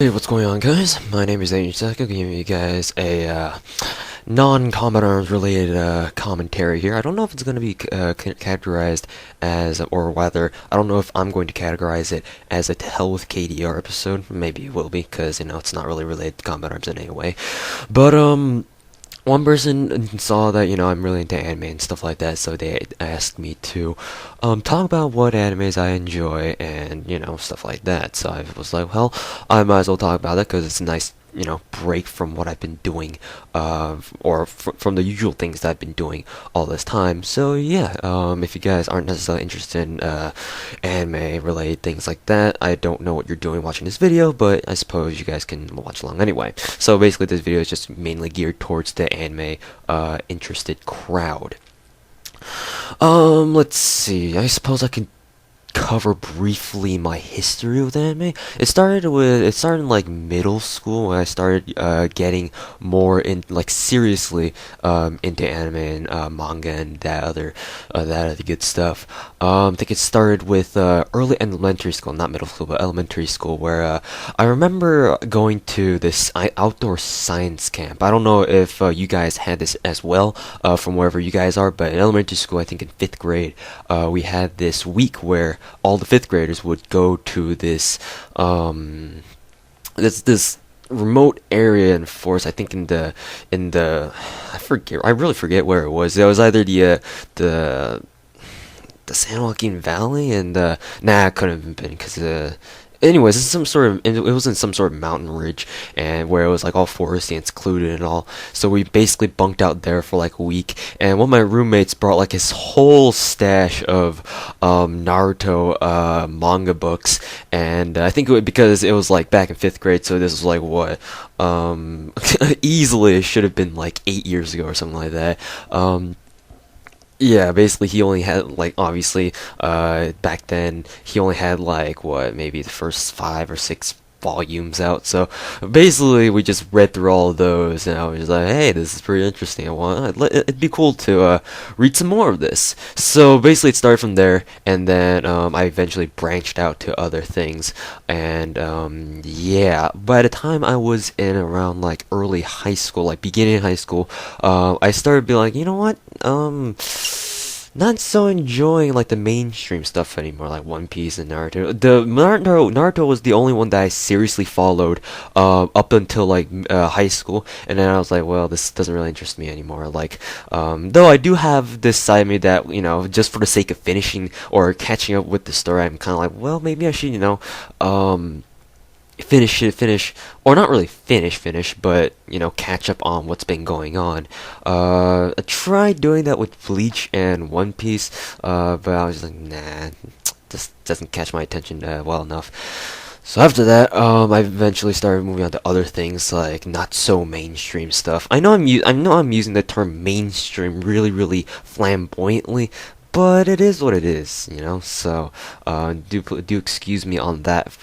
Hey, what's going on, guys? My name is Shakugan, giving you guys a non-combat arms related commentary here. I don't know if it's going to be categorized as, or whether, I don't know if I'm going to categorize it as a To Hell with KDR episode. Maybe it will be, because, it's not really related to combat arms in any way. But, one person saw that, I'm really into anime and stuff like that, so they asked me to talk about what animes I enjoy and, stuff like that. So I was like, well, I might as well talk about it because it's a nice, break from what I've been doing, or from the usual things that I've been doing all this time. So yeah, if you guys aren't necessarily interested in anime-related things like that, I don't know what you're doing watching this video, but I suppose you guys can watch along anyway. So basically, this video is just mainly geared towards the anime interested crowd. Let's see. I suppose I can cover briefly my history with anime. It started in like middle school when I started getting more in like seriously into anime and manga and that other good stuff. I think it started with early elementary school, not middle school, but elementary school, where I remember going to this outdoor science camp. I don't know if you guys had this as well from wherever you guys are, but in elementary school, I think in 5th grade, we had this week where all the 5th graders would go to this this remote area in forest. I think in the I really forget where it was. It was either the San Joaquin Valley and nah, it couldn't have been because anyways, it was in some sort of mountain ridge, and where it was like all foresty and secluded and all. So we basically bunked out there for like a week, and one of my roommates brought like his whole stash of Naruto manga books, and I think because it was like back in 5th grade, so this was like what easily it should have been like 8 years ago or something like that. Yeah, basically he only had like obviously back then he only had like what maybe the first 5 or 6 volumes out. So basically we just read through all of those, and I was just like, hey, this is pretty interesting. It'd be cool to read some more of this. So basically it started from there, and then I eventually branched out to other things, and yeah, by the time I was in around like early high school, like beginning high school, I started being like, you know what, not so enjoying like the mainstream stuff anymore, like One Piece and Naruto. The Naruto was the only one that I seriously followed up until like high school, and then I was like, well, this doesn't really interest me anymore. Like, though I do have this side of me that just for the sake of finishing or catching up with the story, I'm kind of like, well, maybe I should finish, or not really finish, but catch up on what's been going on. I tried doing that with Bleach and One Piece, but I was like, nah, this doesn't catch my attention well enough. So after that, I eventually started moving on to other things like not so mainstream stuff. I know I'm using the term mainstream really flamboyantly, but it is what it is, So do excuse me on that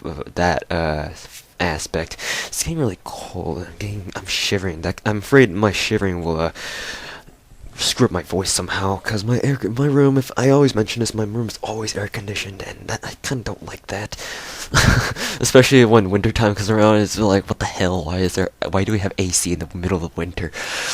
aspect. It's getting really cold. I'm shivering. I'm afraid my shivering will screw up my voice somehow, because my room, if I always mention this, my room is always air conditioned, and I kind of don't like that. Especially when wintertime comes around, it's like, what the hell, why do we have AC in the middle of winter?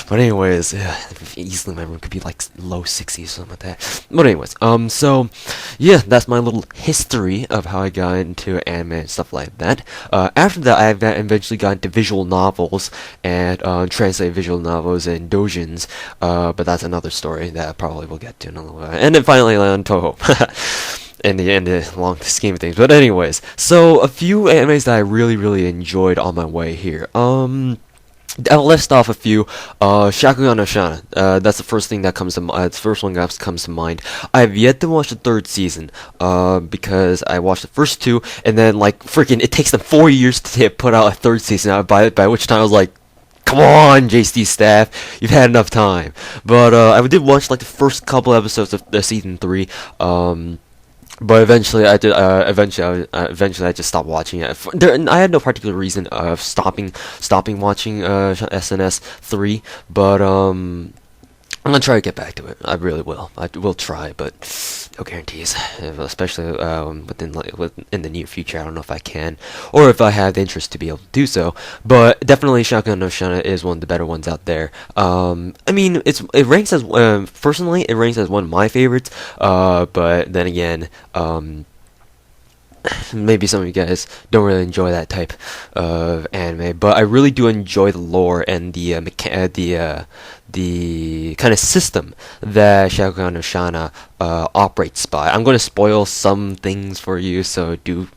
But anyways, yeah, easily my room could be like low 60s, something like that. But anyways, so yeah, that's my little history of how I got into anime and stuff like that. After that, I eventually got into visual novels and translated visual novels and doujins, but that's another story that I probably will get to in a little while. And then finally on Toho. In the end, long scheme of things. But anyways, so a few animes that I really enjoyed on my way here. I'll list off a few. Shakugan no Shana. That's the first thing that comes to mind. The first one that comes to mind. I have yet to watch the 3rd season. Because I watched the first 2, and then like freaking, it takes them 4 years to put out a 3rd season. By which time I was like, come on, JC staff, you've had enough time. But I did watch like the first couple episodes of the season 3. But eventually, I did. Eventually, I just stopped watching it. I had no particular reason of stopping watching SNS 3. But I'm gonna try to get back to it. I really will. I will try, but no guarantees. Especially in the near future. I don't know if I can, or if I have the interest to be able to do so. But definitely, Shakugan no Shana is one of the better ones out there. I mean, it ranks as personally, it ranks as one of my favorites. But then again, maybe some of you guys don't really enjoy that type of anime, but I really do enjoy the lore and the kind of system that Shakugan no Shana operates by. I'm going to spoil some things for you, so do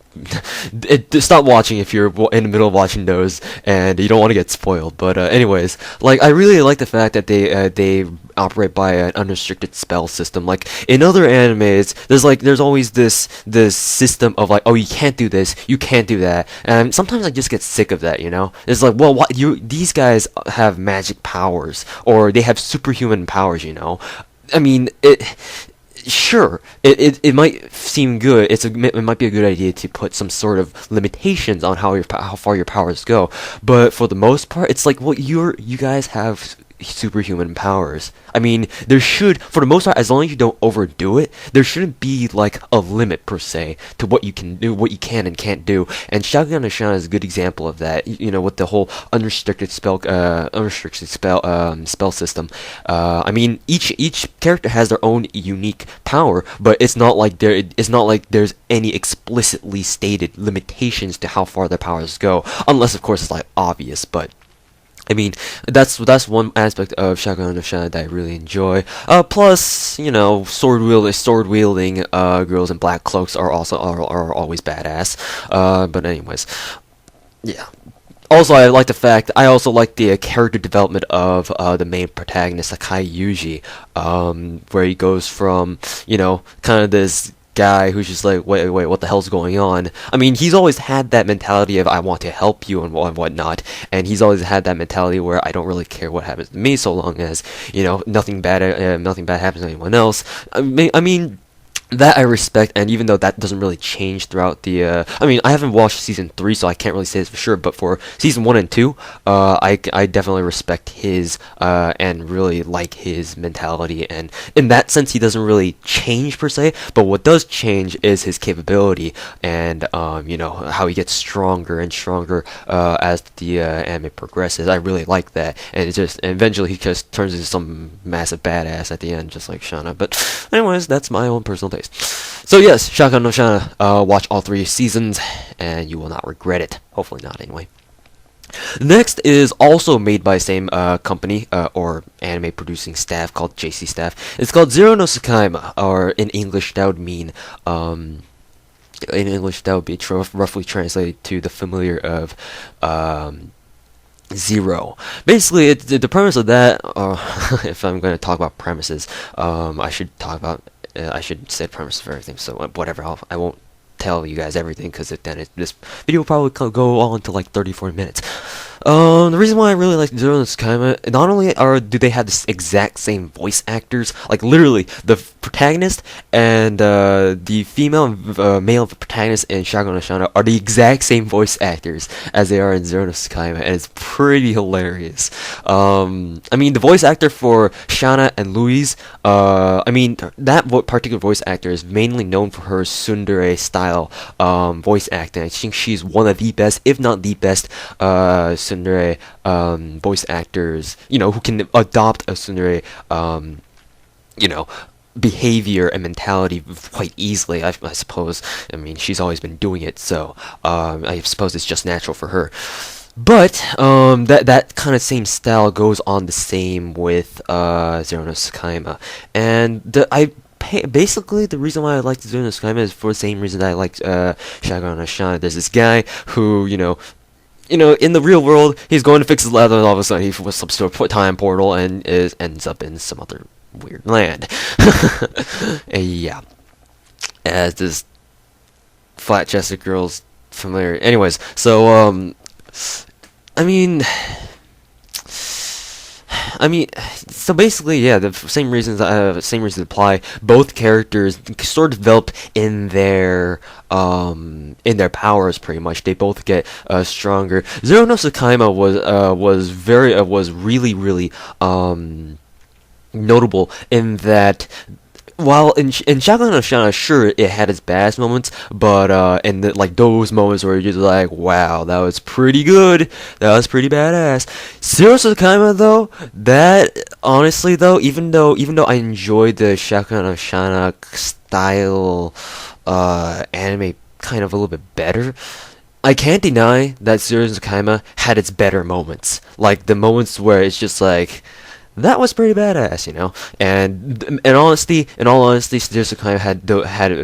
stop watching if you're in the middle of watching those and you don't want to get spoiled. But anyways, like I really like the fact that they operate by an unrestricted spell system. Like in other animes, there's always this system of like, oh, you can't do this, you can't do that, and sometimes I just get sick of that. You know, it's like, well, what these guys have magic powers or they have superhuman powers. You know, I mean it. Sure, it might seem good. It might be a good idea to put some sort of limitations on how far your powers go. But for the most part, it's like, well, you guys have superhuman powers. I mean, there should, for the most part, as long as you don't overdo it, there shouldn't be like a limit per se to what you can do, what you can and can't do. And Shakugan no Shana is a good example of that. You know, with the whole unrestricted spell system. I mean, each character has their own unique power, but it's not like there's any explicitly stated limitations to how far their powers go, unless of course it's like obvious. But I mean, that's one aspect of Shakugan no Shana that I really enjoy. Plus, you know, sword wielding girls in black cloaks are always badass. But anyways, yeah. Also, I also like the character development of the main protagonist, Sakai Yuji, where he goes from, you know, kind of this guy who's just like, wait, what the hell's going on? I mean, he's always had that mentality of I want to help you and whatnot, and he's always had that mentality where I don't really care what happens to me so long as, you know, nothing bad happens to anyone else. I mean that I respect, and even though that doesn't really change throughout the, I mean, I haven't watched season 3, so I can't really say this for sure, but for season 1 and 2, I definitely respect his, and really like his mentality, and in that sense, he doesn't really change per se, but what does change is his capability, and, you know, how he gets stronger and stronger, as the, anime progresses. I really like that, and eventually he just turns into some massive badass at the end, just like Shana, but anyways, that's my own personal taste. So yes, Shakugan no Shana, watch all 3 seasons, and you will not regret it. Hopefully not, anyway. Next is also made by the same company, or anime producing staff, called JC Staff. It's called Zero no Tsukaima, or in English that would mean, roughly translated to the familiar of, Zero. Basically, the premise of that, if I'm going to talk about premises, I should say premise for everything, so whatever, I won't tell you guys everything, because this video will probably go on to like 30-40 minutes. The reason why I really like Zero no Tsukaima, not only do they have the exact same voice actors, like literally the protagonist and the female and male protagonist in Shakugan no Shana are the exact same voice actors as they are in Zero no Tsukaima, and it's pretty hilarious. I mean, the voice actor for Shana and Louise, I mean, that particular voice actor is mainly known for her tsundere style voice acting. I think she's one of the best, if not the best, tsundere voice actors, you know, who can adopt a tsundere, you know, behavior and mentality quite easily, I suppose. I mean, she's always been doing it, so I suppose it's just natural for her. But that kind of same style goes on the same with Zero no Tsukaima, and basically the reason why I like Zero no Tsukaima is for the same reason that I like Shakugan no Shana. There's this guy who, you know, in the real world, he's going to fix his leather, and all of a sudden he slips to a time portal and ends up in some other weird land. Yeah, as this flat-chested girl's familiar. Anyways, so I mean, so basically, yeah, the same reasons apply. Both characters sort of develop in their powers, pretty much. They both get stronger. Zero no Tsukaima was really notable in that while in Shakugan and Shana, sure, it had its bad moments, but and like those moments where you're just like, wow, that was pretty good, that was pretty badass. Zero Tsukaima though, that honestly though, even though I enjoyed the Shakugan and Shana style anime kind of a little bit better, I can't deny that Zero Tsukaima had its better moments, like the moments where it's just like, that was pretty badass, you know. And in all honesty, Zero Tsukaima had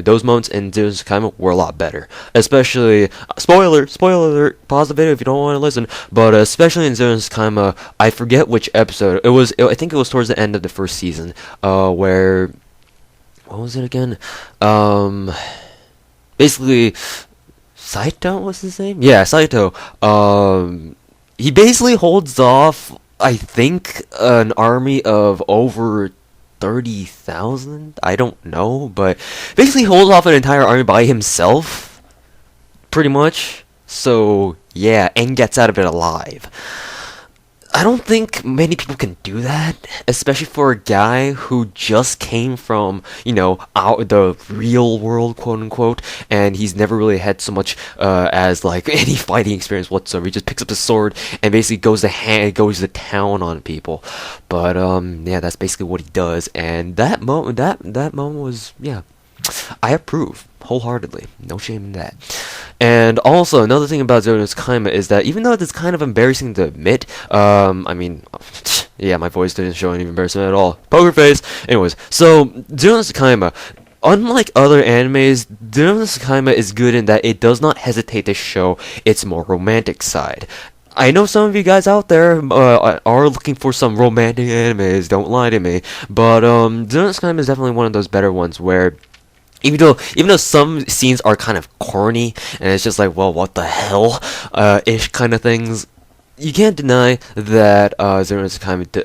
those moments, and Zero Tsukaima were a lot better. Especially spoiler alert, pause the video if you don't want to listen. But especially in Zero Tsukaima, I forget which episode it was. I think it was towards the end of the first season, where what was it again? Basically, Saito was his name. Yeah, Saito. He basically holds off, I think, an army of over 30,000. I don't know, but basically holds off an entire army by himself, pretty much. So yeah, and gets out of it alive. I don't think many people can do that, especially for a guy who just came from, out the real world, quote unquote, and he's never really had so much as like any fighting experience whatsoever. He just picks up the sword and basically goes to town on people. But yeah, that's basically what he does. And that moment was, yeah, I approve wholeheartedly. No shame in that. And also, another thing about Zero Tsukaima is that even though it's kind of embarrassing to admit, I mean, yeah, my voice didn't show any embarrassment at all. Poker face! Anyways, so, Zero Tsukaima, unlike other animes, Zero Tsukaima is good in that it does not hesitate to show its more romantic side. I know some of you guys out there are looking for some romantic animes, don't lie to me, but Zero Tsukaima is definitely one of those better ones where even though some scenes are kind of corny and it's just like, well, what the hell, ish kind of things, you can't deny that Zero Tsukaima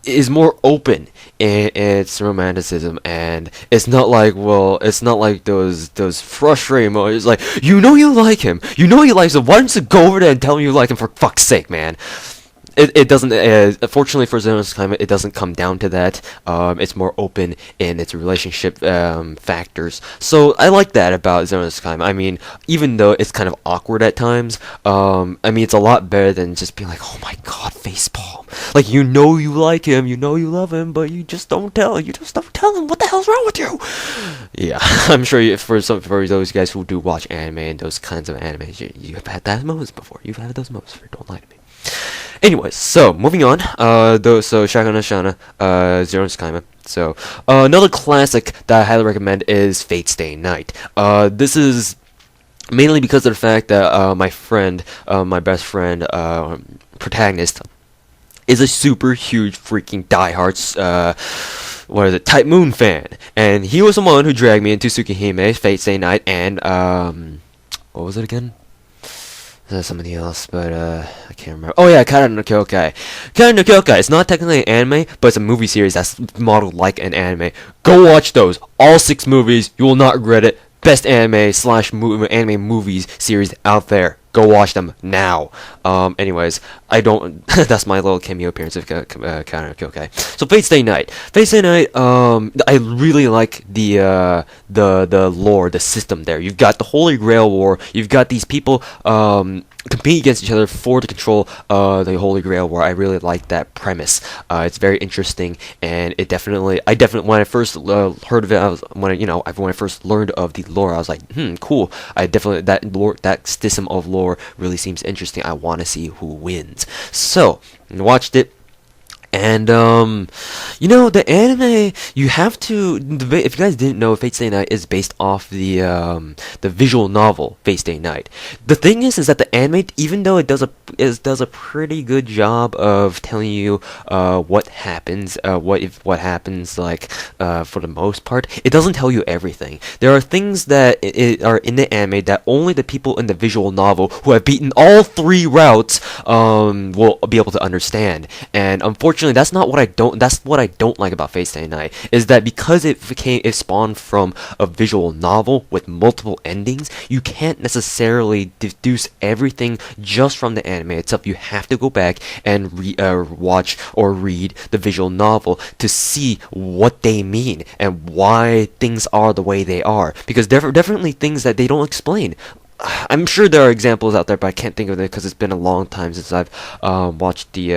is more open in its romanticism, and it's not like those frustrating moments. It's like, you like him, he likes him. Why don't you go over there and tell him you like him, for fuck's sake, man? It doesn't, fortunately for Zero Tsukaima, it doesn't come down to that. It's more open in its relationship factors. So I like that about Zero Tsukaima. I mean, even though it's kind of awkward at times, I mean, it's a lot better than just being like, oh my god, facepalm. Like, you like him, you love him, but you just don't tell him. What the hell's wrong with you? Yeah, I'm sure for those guys who do watch anime and those kinds of animes, you've had that moments before. You've had those moments before. Don't lie to me. Anyways, so moving on. So Shakugan and Shana, Zero Tsukaima. So another classic that I highly recommend is Fate Stay Night. This is mainly because of the fact that my best friend, protagonist, is a super huge freaking diehard Type Moon fan, and he was the one who dragged me into Tsukihime, Fate Stay Night, and what was it again? Somebody else, but I can't remember. Oh yeah, Kanon and Air. Kanon and Air. It's not technically an anime, but it's a movie series that's modeled like an anime. Go watch those. All 6 movies. You will not regret it. Best anime movies series out there. Go watch them now. Anyways, that's my little cameo appearance of Kanon and Air. So Fate Stay Night. Fate Stay Night. I really like the lore, the system there. You've got the Holy Grail War. You've got these people compete against each other for the control the Holy Grail War. I really like that premise. It's very interesting, and I definitely when I first heard of it, when I first learned of the lore, I was like, cool. That system of lore really seems interesting. I want to see who wins. So I watched it. And, the anime, you have to, if you guys didn't know, Fate Stay Night is based off the visual novel, Fate Stay Night. The thing is that the anime, even though it does a pretty good job of telling you, what happens, what happens, like, for the most part, it doesn't tell you everything. There are things that are in the anime that only the people in the visual novel who have beaten all 3 routes, will be able to understand. And unfortunately, unfortunately, that's not what I don't. That's what I don't like about Fate Stay Night, is that because it spawned from a visual novel with multiple endings, you can't necessarily deduce everything just from the anime itself. You have to go back and watch or read the visual novel to see what they mean and why things are the way they are. Because there are definitely things that they don't explain. I'm sure there are examples out there, but I can't think of it because it's been a long time since I've watched the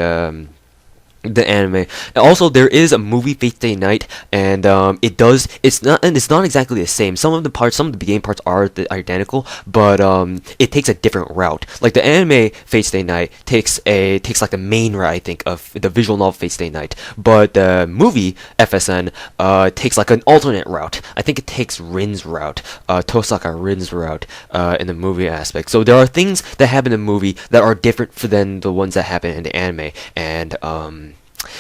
anime. Also, there is a movie, Fate Stay Night, and it's not exactly the same. Some of the beginning parts are identical, but it takes a different route. Like the anime Fate Stay Night takes like the main route, I think, of the visual novel Fate Stay Night, but the movie FSN takes like an alternate route. I think it takes Rin's route, Tosaka Rin's route, in the movie aspect. So there are things that happen in the movie that are different than the ones that happen in the anime, and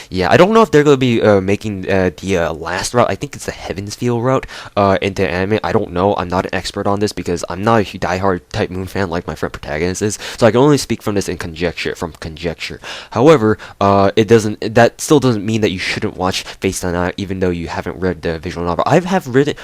yeah, I don't know if they're going to be making the last route. I think it's the Heavensfield route into anime. I don't know. I'm not an expert on this because I'm not a diehard Type Moon fan like my friend Protagonist is. So I can only speak from this in conjecture. However, that still doesn't mean that you shouldn't watch Fate Stay Night even though you haven't read the visual novel. I have read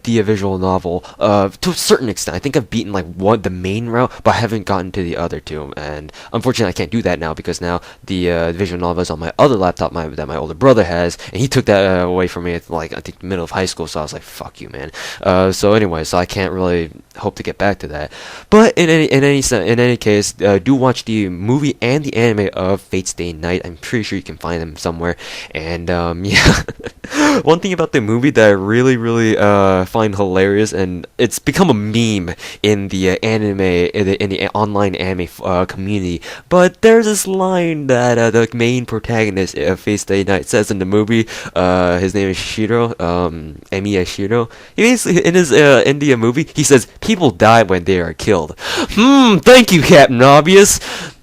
the visual novel to a certain extent. I think I've beaten like the main route, but I haven't gotten to the other two. And unfortunately, I can't do that now because now the visual novel is on my other laptop that my older brother has, and he took that away from me at like I think the middle of high school. So I was like, "Fuck you, man." So anyway, so I can't really hope to get back to that. But in any case, do watch the movie and the anime of Fate Stay Night. I'm pretty sure you can find them somewhere. And yeah, one thing about the movie that I really find hilarious, and it's become a meme in the anime in the online anime community. But there's this line that the main protagonist of Fate Stay Night says in the movie. His name is Shiro, Emi Shiro. He basically in the movie he says people die when they are killed. Thank you, Captain Obvious.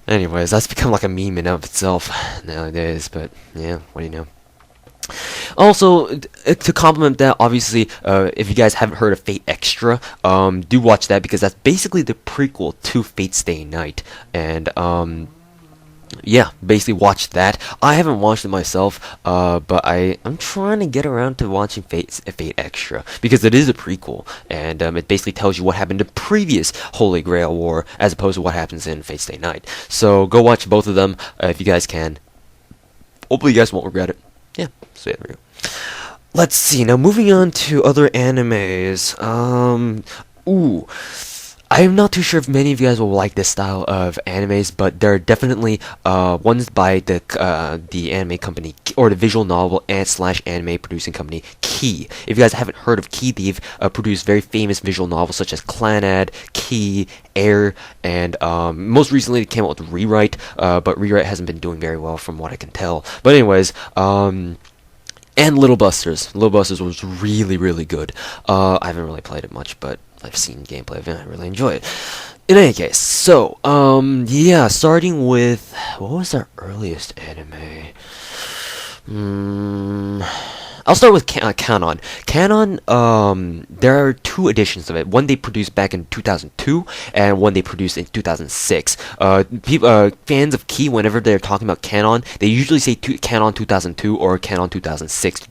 Anyways, that's become like a meme in of itself nowadays. But yeah, what do you know? Also, to complement that, obviously, if you guys haven't heard of Fate Extra, do watch that because that's basically the prequel to Fate Stay Night, and yeah, basically watch that. I haven't watched it myself, but I'm trying to get around to watching Fate Extra because it is a prequel, and it basically tells you what happened in the previous Holy Grail War as opposed to what happens in Fate Stay Night. So go watch both of them if you guys can. Hopefully you guys won't regret it. Yeah, so yeah, there we go. Let's see, now moving on to other animes. I'm not too sure if many of you guys will like this style of animes, but there are definitely ones by the anime company or the visual novel and / anime producing company Key. If you guys haven't heard of Key, they've produced very famous visual novels such as Clannad, Key, Air, and most recently they came out with Rewrite, but Rewrite hasn't been doing very well from what I can tell. But anyways, and Little Busters. Little Busters was really good. I haven't really played it much, but I've seen gameplay of it and I really enjoy it. In any case, so, yeah, starting with, what was our earliest anime? I'll start with Kanon. Kanon, there are two editions of it. One they produced back in 2002, and one they produced in 2006. Fans of Key, whenever they're talking about Kanon, they usually say Kanon 2002 or Kanon 2006 to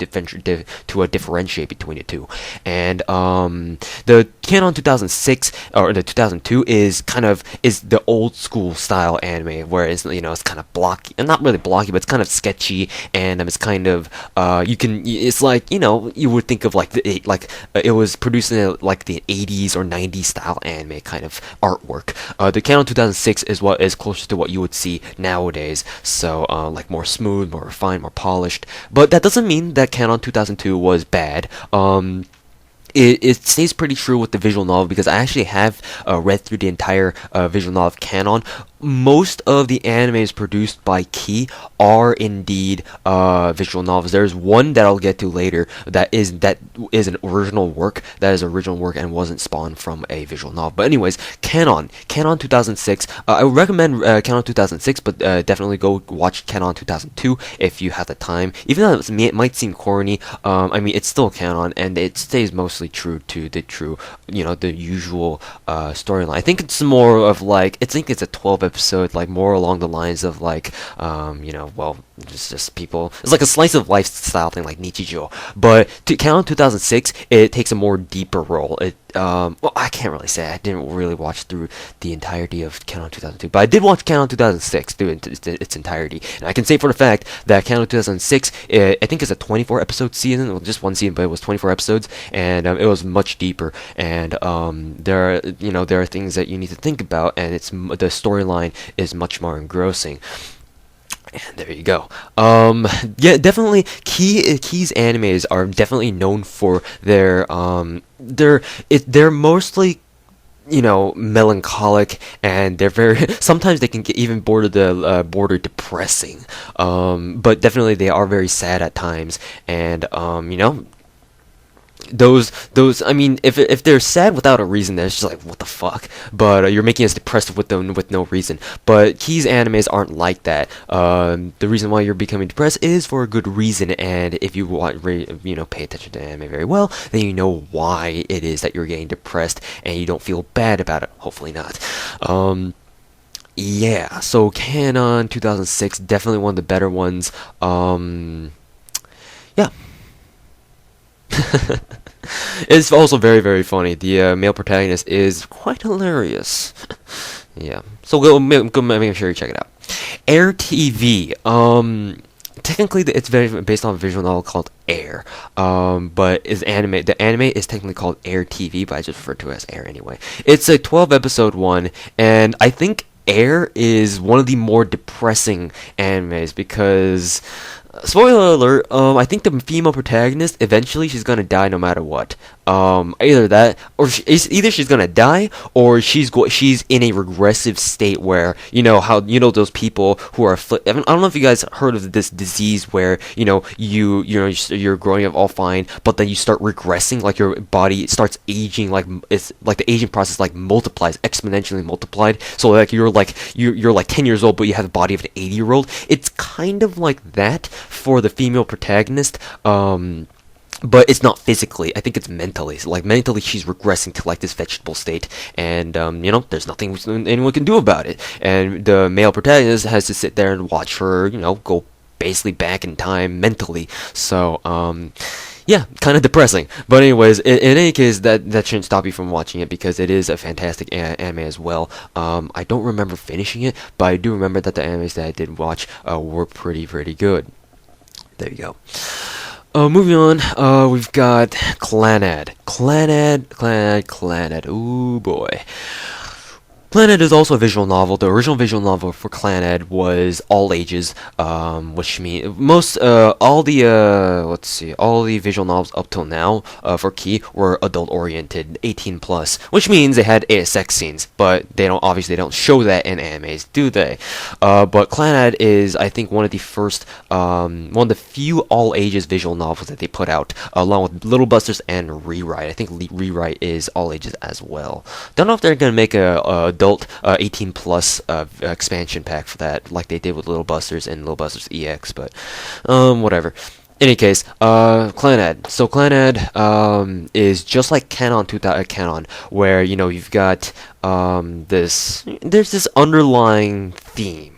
differentiate between the two. And the Kanon 2006 or the 2002 is the old school style anime, whereas it's kind of blocky, and not really blocky, but it's kind of sketchy, and it's kind of it's like you would think of it was produced in like the 80s or 90s style anime kind of artwork. The Kanon 2006 is what is closer to what you would see nowadays, so like more smooth, more refined, more polished. But that doesn't mean that Kanon 2002 was bad. It stays pretty true with the visual novel because I actually have read through the entire visual novel of Kanon. Most of the animes produced by Key are indeed visual novels. There's one that I'll get to later that is an original work. That is original work and wasn't spawned from a visual novel. But anyways, Kanon 2006. I would recommend Kanon 2006, but definitely go watch Kanon 2002 if you have the time. Even though it might seem corny, I mean it's still Kanon and it stays mostly true to the usual storyline. I think it's more of like I think it's a 12 episode, like more along the lines of like, well, just people. It's like a slice of life style thing, like Nichijou. But to Kanon 2006, it takes a more deeper role. Well, I can't really say. I didn't really watch through the entirety of Kanon 2002, but I did watch Kanon 2006 through its entirety, and I can say for the fact that Kanon 2006, I think it's a 24 episode season, well, just one season, but it was 24 episodes, and it was much deeper. And there are things that you need to think about, and the storyline is much more engrossing. And there you go. Yeah, definitely. Key's animes are definitely known for they're mostly, melancholic, and they're very sometimes they can get even border depressing. But definitely they are very sad at times, and those I mean, if they're sad without a reason, then it's just like, what the fuck. But you're making us depressed with no reason. But Key's animes aren't like that. The reason why you're becoming depressed is for a good reason, and if you pay attention to anime very well, then you know why it is that you're getting depressed, and you don't feel bad about it. Hopefully not. Yeah, so Kanon 2006, definitely one of the better ones. Yeah. It's also very, very funny. The male protagonist is quite hilarious. Yeah, so go make sure you check it out. Air TV. Technically, it's based on a visual novel called Air. But is anime. The anime is technically called Air TV, but I just refer to it as Air anyway. It's a 12-episode one, and I think Air is one of the more depressing animes because, spoiler alert, I think the female protagonist, eventually she's gonna die no matter what. Either that, or either she's gonna die, or she's in a regressive state where, those people who are I don't know if you guys heard of this disease where, you're growing up all fine, but then you start regressing, like your body starts aging, like it's like the aging process like multiplies, exponentially multiplied. So like you're like 10 years old, but you have the body of an 80-year-old. It's kind of like that for the female protagonist. But it's not physically. I think it's mentally. So, like, mentally, she's regressing to, like, this vegetable state. And, there's nothing anyone can do about it. And the male protagonist has to sit there and watch her, go basically back in time mentally. So, yeah, kind of depressing. But anyways, in any case, that shouldn't stop you from watching it, because it is a fantastic anime as well. I don't remember finishing it, but I do remember that the animes that I did watch were pretty good. There you go. Moving on, we've got Clannad. Clannad. Ooh boy. Clannad is also a visual novel. The original visual novel for Clannad was all ages, which means all the visual novels up till now for Key were adult oriented, 18 plus, which means they had sex scenes, but they don't show that in animes, do they? But Clannad is, I think, one of the few all ages visual novels that they put out, along with Little Busters and Rewrite. I think Rewrite is all ages as well. Don't know if they're gonna make a adult 18 plus expansion pack for that, like they did with Little Busters and Little Busters EX, but whatever. In any case, Clannad. So Clannad is just like Kanon, where you've got there's this underlying theme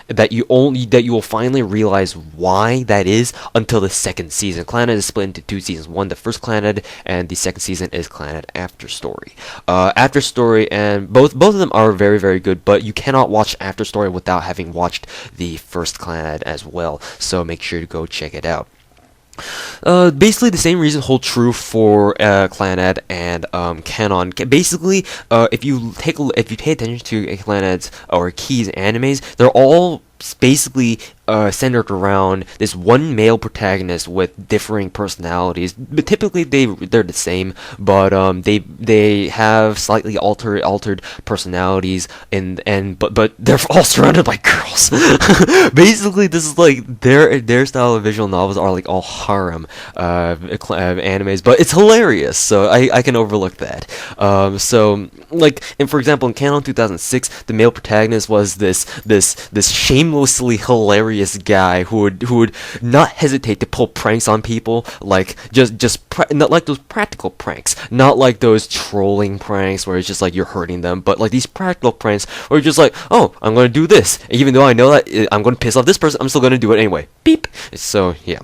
that you will finally realize why that is until the second season. Clannad is split into two seasons. One, the first Clannad, and the second season is Clannad After Story. After Story, and both of them are very, very good, but you cannot watch After Story without having watched the first Clannad as well, so make sure to go check it out. Basically, the same reasons hold true for Clannad and Kanon. Basically, if you pay attention to Clannad's or Key's animes, they're all basically centered around this one male protagonist with differing personalities. But typically, they're the same, but they have slightly altered personalities, but they're all surrounded by girls. Basically, this is like their style of visual novels are like all harem animes, but it's hilarious, so I can overlook that. So like, and for example, in Kanon 2006, the male protagonist was this shameless shamelessly hilarious guy who would not hesitate to pull pranks on people, like not like those practical pranks, not like those trolling pranks where it's just like you're hurting them, but like these practical pranks where you're just like, oh, I'm gonna do this, even though I know that I'm gonna piss off this person, I'm still gonna do it anyway. Beep. So yeah,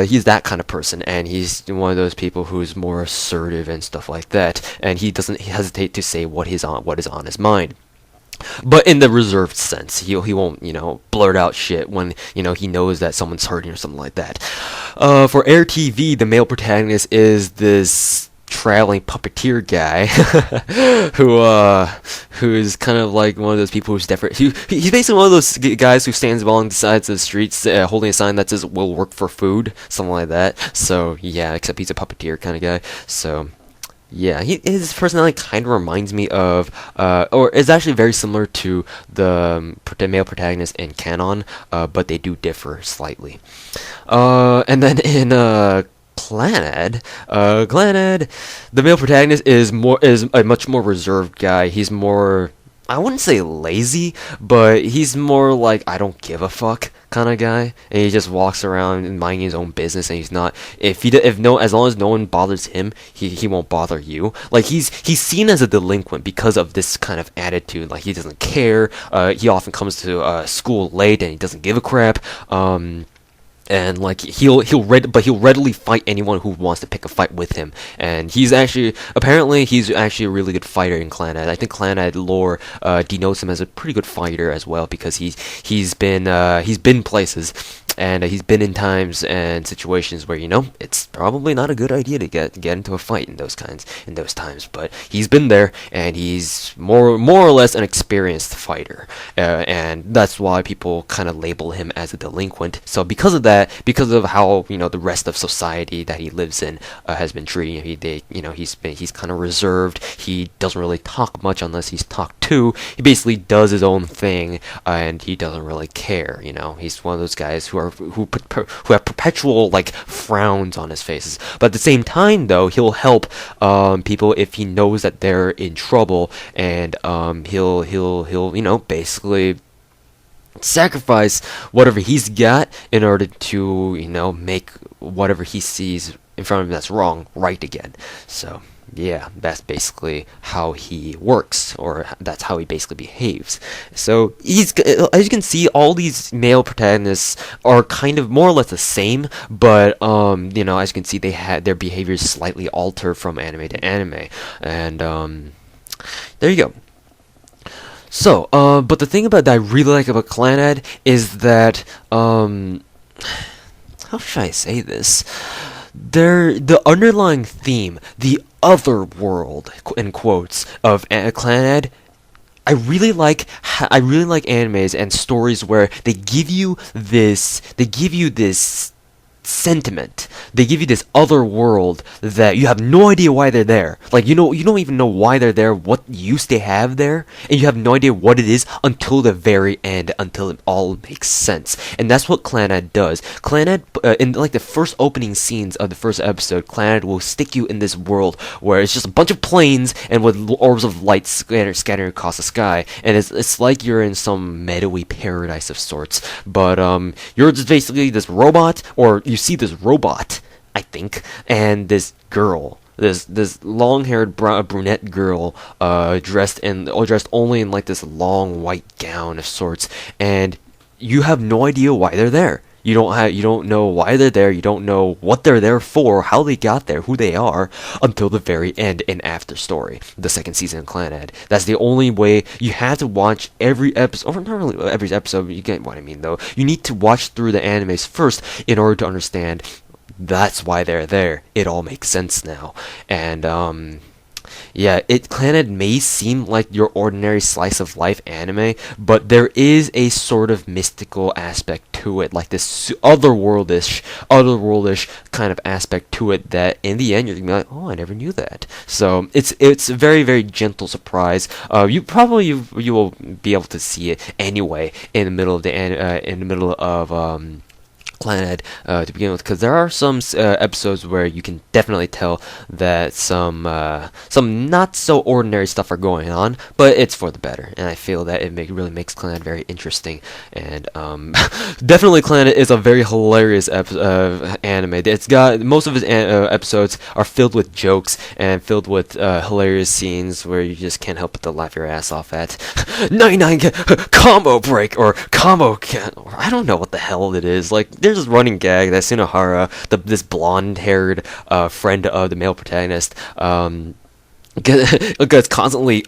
he's that kind of person, and he's one of those people who's more assertive and stuff like that, and he doesn't hesitate to say what is on his mind. But in the reserved sense, he won't, blurt out shit when, he knows that someone's hurting or something like that. For Air TV, the male protagonist is this traveling puppeteer guy who's kind of like one of those people who's different. He's basically one of those guys who stands along the sides of the streets holding a sign that says "will work for food," something like that. So yeah, except he's a puppeteer kind of guy. So yeah, his personality kind of reminds me of, or is actually very similar to the male protagonist in Kanon, but they do differ slightly. And then in Clannad, the male protagonist is a much more reserved guy. He's more, I wouldn't say lazy, but he's more like I don't give a fuck kind of guy, and he just walks around and minding his own business, and he's not, as long as no one bothers him, he won't bother you. Like he's seen as a delinquent because of this kind of attitude. Like he doesn't care. He often comes to school late and he doesn't give a crap. And like he'll readily fight anyone who wants to pick a fight with him. And he's actually a really good fighter in Clannad. I think Clannad lore denotes him as a pretty good fighter as well, because he's been places, and he's been in times and situations where it's probably not a good idea to get into a fight in those times. But he's been there, and he's more or less an experienced fighter, and that's why people kind of label him as a delinquent. So because of that, because of how the rest of society that he lives in has been treating him, he's kind of reserved. He doesn't really talk much unless he's talked to. He basically does his own thing, and he doesn't really care. He's one of those guys who have perpetual like frowns on his faces. But at the same time, though, he'll help people if he knows that they're in trouble, and he'll basically sacrifice whatever he's got in order to make whatever he sees in front of him that's wrong right again. So yeah, that's basically how he works, or that's how he basically behaves. So as you can see, all these male protagonists are kind of more or less the same, but as you can see, their behaviors slightly alter from anime to anime, and there you go. So, but the thing that I really like about Clannad is that, how should I say this? The underlying theme, the other world, in quotes, of Clannad, I really like animes and stories where they give you this sentiment. They give you this other world that you have no idea why they're there. Like you don't even know why they're there, what use they have there, and you have no idea what it is until the very end, until it all makes sense. And that's what Clannad does. Clannad, in like the first opening scenes of the first episode, Clannad will stick you in this world where it's just a bunch of planes and with orbs of light scattering across the sky, and it's like you're in some meadowy paradise of sorts. But you're just basically this robot, or you see this robot, I think, and this girl, this long-haired brunette girl, dressed only in like this long white gown of sorts, and you have no idea why they're there. You don't know why they're there. You don't know what they're there for, how they got there, who they are, until the very end in After Story, the second season of Clannad. That's the only way. You have to watch every episode, or not really every episode, you get what I mean though. You need to watch through the animes first in order to understand that's why they're there. It all makes sense now. And yeah, Clannad may seem like your ordinary slice of life anime, but there is a sort of mystical aspect to it, like this otherworldish kind of aspect to it that in the end you're gonna be like, oh, I never knew that. So it's a very, very gentle surprise. You will be able to see it anyway in the middle of Clannad to begin with, because there are some episodes where you can definitely tell that some not so ordinary stuff are going on, but it's for the better, and I feel that it really makes Clannad very interesting. And definitely Clannad is a very hilarious anime. It's got most of its episodes are filled with jokes and filled with hilarious scenes where you just can't help but to laugh your ass off at. 99 combo break or combo or I don't know what the hell it is. Like, there's this running gag that Sunohara, this blonde-haired friend of the male protagonist, gets constantly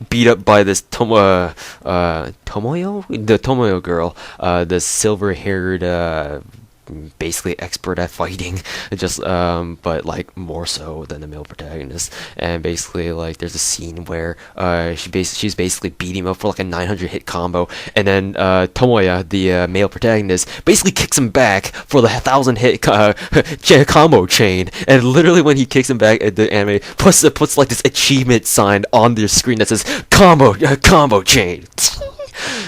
beat up by this Tomoyo, the Tomoyo girl, this silver-haired, basically expert at fighting, just but like more so than the male protagonist. And basically, like, there's a scene where she's basically beating him up for like a 900 hit combo, and then Tomoya, the male protagonist, basically kicks him back for the 1000 hit combo chain. And literally, when he kicks him back, the anime puts like this achievement sign on the screen that says combo chain.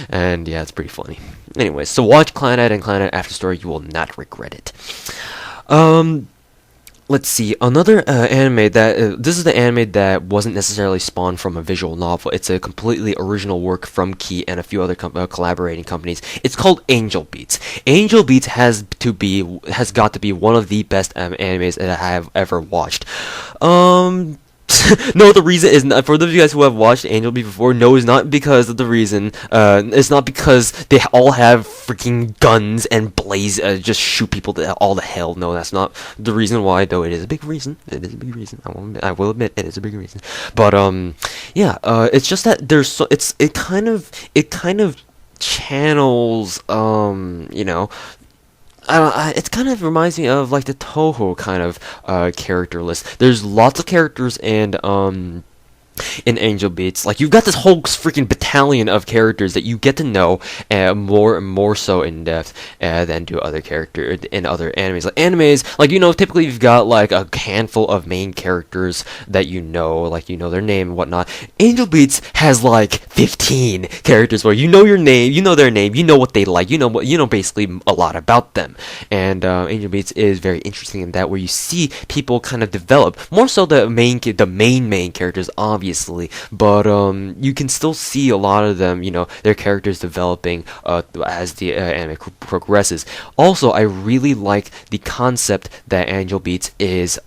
And yeah, it's pretty funny. Anyways, so watch Clannad and Clannad After Story. You will not regret it. Let's see, another anime that this is the anime that wasn't necessarily spawned from a visual novel. It's a completely original work from Key and a few other collaborating companies. It's called Angel Beats. Angel Beats has got to be one of the best animes that I have ever watched. No, the reason is not, for those of you guys who have watched Angel Beats before, no, it's not because of the reason. It's not because they all have freaking guns and just shoot people to all the hell. No, that's not the reason why, though it is a big reason. It is a big reason. I will admit it is a big reason. But yeah, it's just that it kind of channels you know, it kind of reminds me of like the Toho kind of character list. There's lots of characters and in Angel Beats. Like, you've got this whole freaking battalion of characters that you get to know more and more so in depth than do other characters in other animes. Like, animes, like, you know, typically you've got like a handful of main characters that you know, like, you know their name and whatnot. Angel Beats has like 15 characters where you know your name, you know their name, you know what they like, you know basically a lot about them. And Angel Beats is very interesting in that, where you see people kind of develop more so the main characters, obviously, but you can still see a lot of them, you know, their characters developing as the anime progresses. Also, I really like the concept that Angel Beats is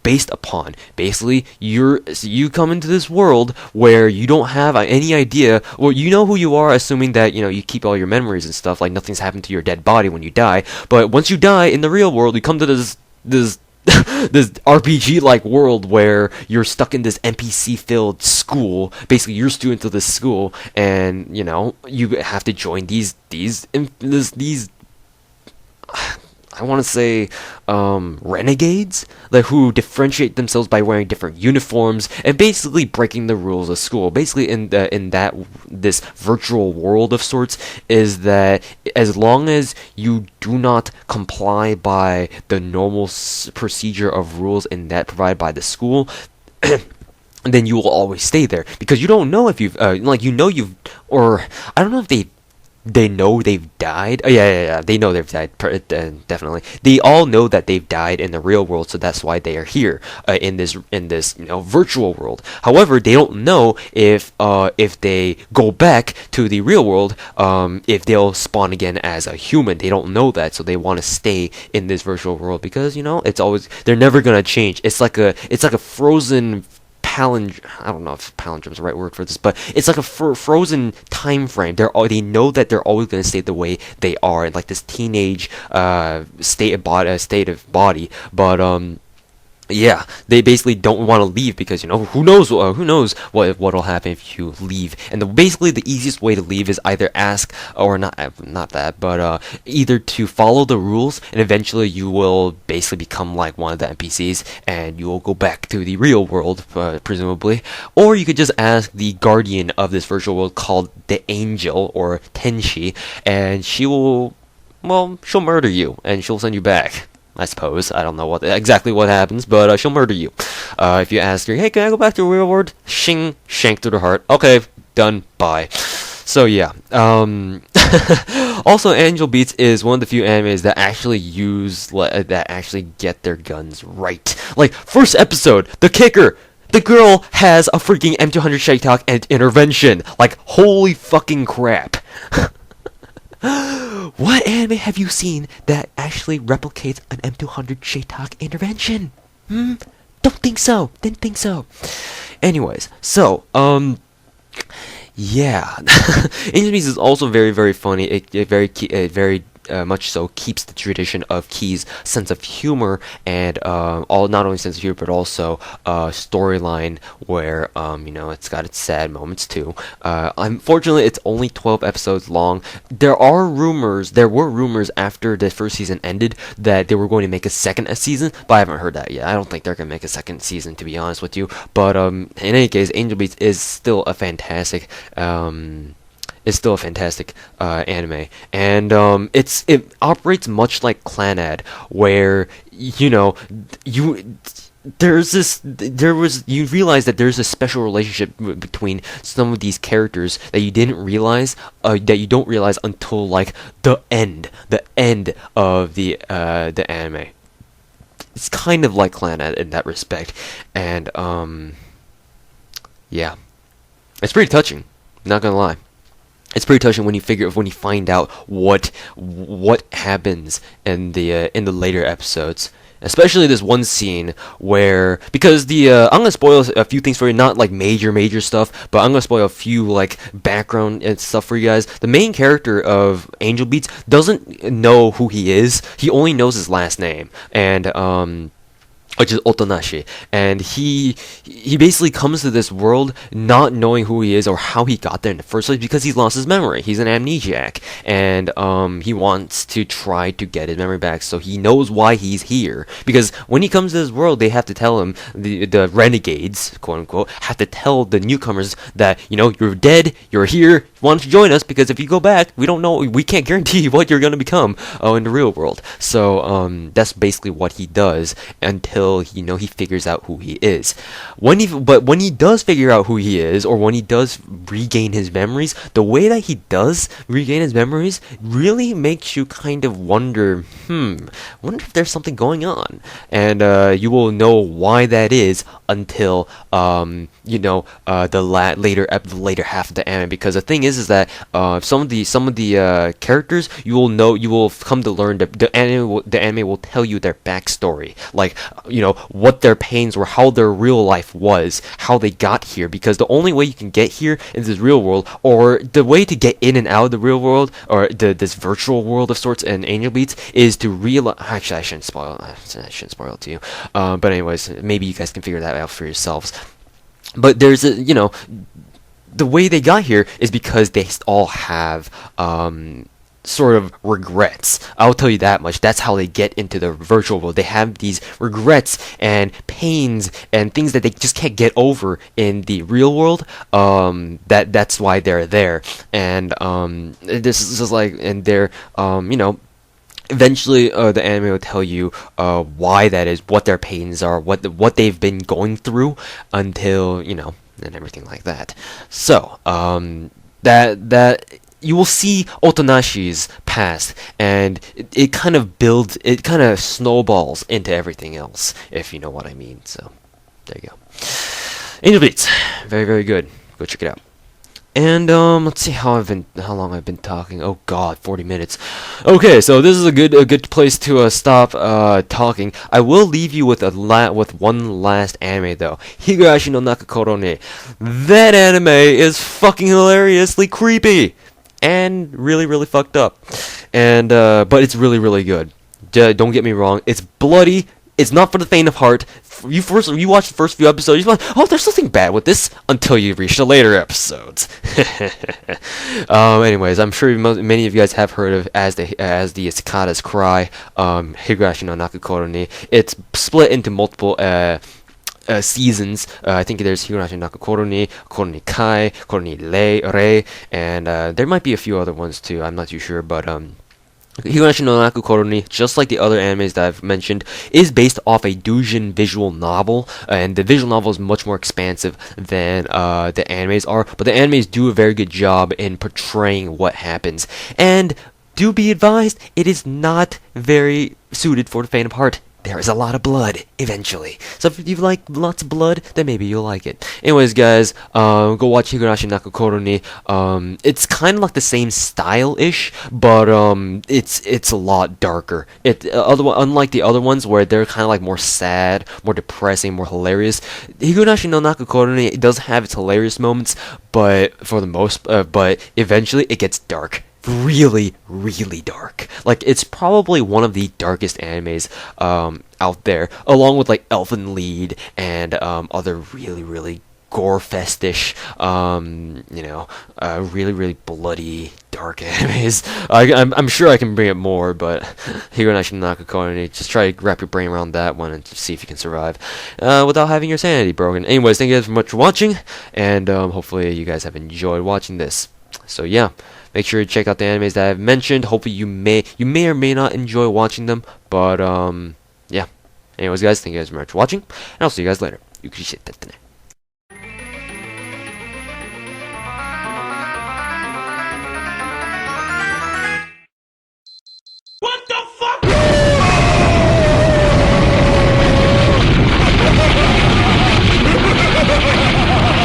based upon. Basically, you come into this world where you don't have any idea, well, you know who you are, assuming that, you know, you keep all your memories and stuff, like nothing's happened to your dead body when you die. But once you die in the real world, you come to this this RPG-like world where you're stuck in this NPC-filled school. Basically, you're a student of this school, and you know you have to join these I want to say renegades, like, who differentiate themselves by wearing different uniforms and basically breaking the rules of school. Basically, in this virtual world of sorts, is that as long as you do not comply by the normal procedure of rules in that provided by the school, then you will always stay there, because you don't know if you've or I don't know if they know they've died. Oh, yeah. They know they've died. Definitely, they all know that they've died in the real world, so that's why they are here in this you know, virtual world. However, they don't know if they go back to the real world, if they'll spawn again as a human. They don't know that, so they want to stay in this virtual world because, you know, they're never gonna change. It's like a frozen I don't know if palindrome is the right word for this, but it's like a frozen time frame. They know that they're always going to stay the way they are in like this teenage state of body, but yeah, they basically don't want to leave because, you know, who knows what'll happen if you leave. And basically the easiest way to leave is either ask, or not that, but either to follow the rules, and eventually you will basically become like one of the NPCs and you will go back to the real world, presumably. Or you could just ask the guardian of this virtual world called the Angel, or Tenshi, and she'll murder you and she'll send you back. I suppose. I don't know exactly what happens, but she'll murder you. If you ask her, hey, can I go back to the real world? Shing, shank through the heart. Okay, done, bye. So yeah, Also, Angel Beats is one of the few animes that actually that actually get their guns right. Like, first episode, the kicker. The girl has a freaking M200 Shaitak and intervention. Like, holy fucking crap. What anime have you seen that actually replicates an M200 Shaitak intervention? Don't think so. Didn't think so. Anyways, so, yeah. Angel Beats is also very, very funny. It very much so keeps the tradition of Key's sense of humor and not only sense of humor but also storyline where it's got its sad moments too. Unfortunately, it's only 12 episodes long. There were rumors after the first season ended that they were going to make a second season, but I haven't heard that yet. I don't think they're going to make a second season, to be honest with you. But in any case, Angel Beats is still a fantastic anime, and it operates much like Clannad, where you realize that there's a special relationship between some of these characters that you don't realize until like the end of the anime. It's kind of like Clannad in that respect, and yeah, it's pretty touching. Not gonna lie. It's pretty touching when you find out what happens in the later episodes, especially this one scene where, because I'm gonna spoil a few things for you, not like major stuff, but I'm gonna spoil a few like background and stuff for you guys. The main character of Angel Beats doesn't know who he is. He only knows his last name, and which is Otonashi, and he basically comes to this world not knowing who he is or how he got there in the first place because he's lost his memory. He's an amnesiac, and he wants to try to get his memory back so he knows why he's here. Because when he comes to this world, they have to tell him, the renegades, quote unquote, have to tell the newcomers that, you're dead, you're here, why don't you join us, because if you go back, we don't know, we can't guarantee what you're going to become in the real world. So that's basically what he does until he figures out who he is. When he does figure out who he is, or when he does regain his memories, the way that he does regain his memories really makes you kind of wonder if there's something going on, and you will know why that is until the later half of the anime. Because the thing is that some of the characters, you will come to learn that the anime will tell you their backstory, like what their pains were, how their real life was, how they got here. Because the only way you can get here in this real world, or the way to get in and out of the real world, or this virtual world of sorts in Angel Beats, is to realize. Actually, I shouldn't spoil it to you. But anyways, maybe you guys can figure that out for yourselves. But there's the way they got here is because they all have sort of regrets. I'll tell you that much. That's how they get into the virtual world. They have these regrets and pains and things that they just can't get over in the real world. That's why they're there. And this is just like, and they're eventually the anime will tell you why that is, what their pains are, what they've been going through until and everything like that. So that you will see Otonashi's past, and it kind of snowballs into everything else, if you know what I mean. So there you go. Angel Beats, very, very good. Go check it out. And let's see how long I've been talking. Oh God, 40 minutes. Okay, so this is a good place to stop talking. I will leave you with one last anime though. Higurashi no Naku Koro ne. That anime is fucking hilariously creepy and really, really fucked up. And but it's really, really good. Don't get me wrong. It's bloody. It's not for the faint of heart. You watch the first few episodes, you're like, oh, there's nothing bad with this, until you reach the later episodes. Anyways, I'm sure many of you guys have heard of as the Cicadas Cry, Higurashi no Naku Koro ni. It's split into multiple seasons. I think there's Higurashi no Naku Koro ni, Koro ni Kai, Koro ni Rei, and there might be a few other ones too. I'm not too sure, but Higurashi no Naku Koro ni, just like the other animes that I've mentioned, is based off a doujin visual novel, and the visual novel is much more expansive than the animes are, but the animes do a very good job in portraying what happens. And do be advised, it is not very suited for the faint of heart. There is a lot of blood, eventually. So if you like lots of blood, then maybe you'll like it. Anyways, guys, go watch Higurashi Naku Koro ni. It's kind of like the same style-ish, but it's a lot darker. Unlike the other ones where they're kind of like more sad, more depressing, more hilarious. Higurashi no Naku Koro ni does have its hilarious moments, but but eventually it gets dark. Really, really dark. Like, it's probably one of the darkest animes out there, along with like Elfen Lied and other really, really gore-festish, really, really bloody dark animes. I'm sure I can bring up more, but Higurashi no Naku Koro ni, just try to wrap your brain around that one and see if you can survive without having your sanity broken. Anyways, thank you guys so much for watching, and hopefully you guys have enjoyed watching this. So yeah. Make sure to check out the animes that I've mentioned. Hopefully you may or may not enjoy watching them. But yeah. Anyways, guys, thank you guys very much for watching, and I'll see you guys later. ゆっくりしてってってね。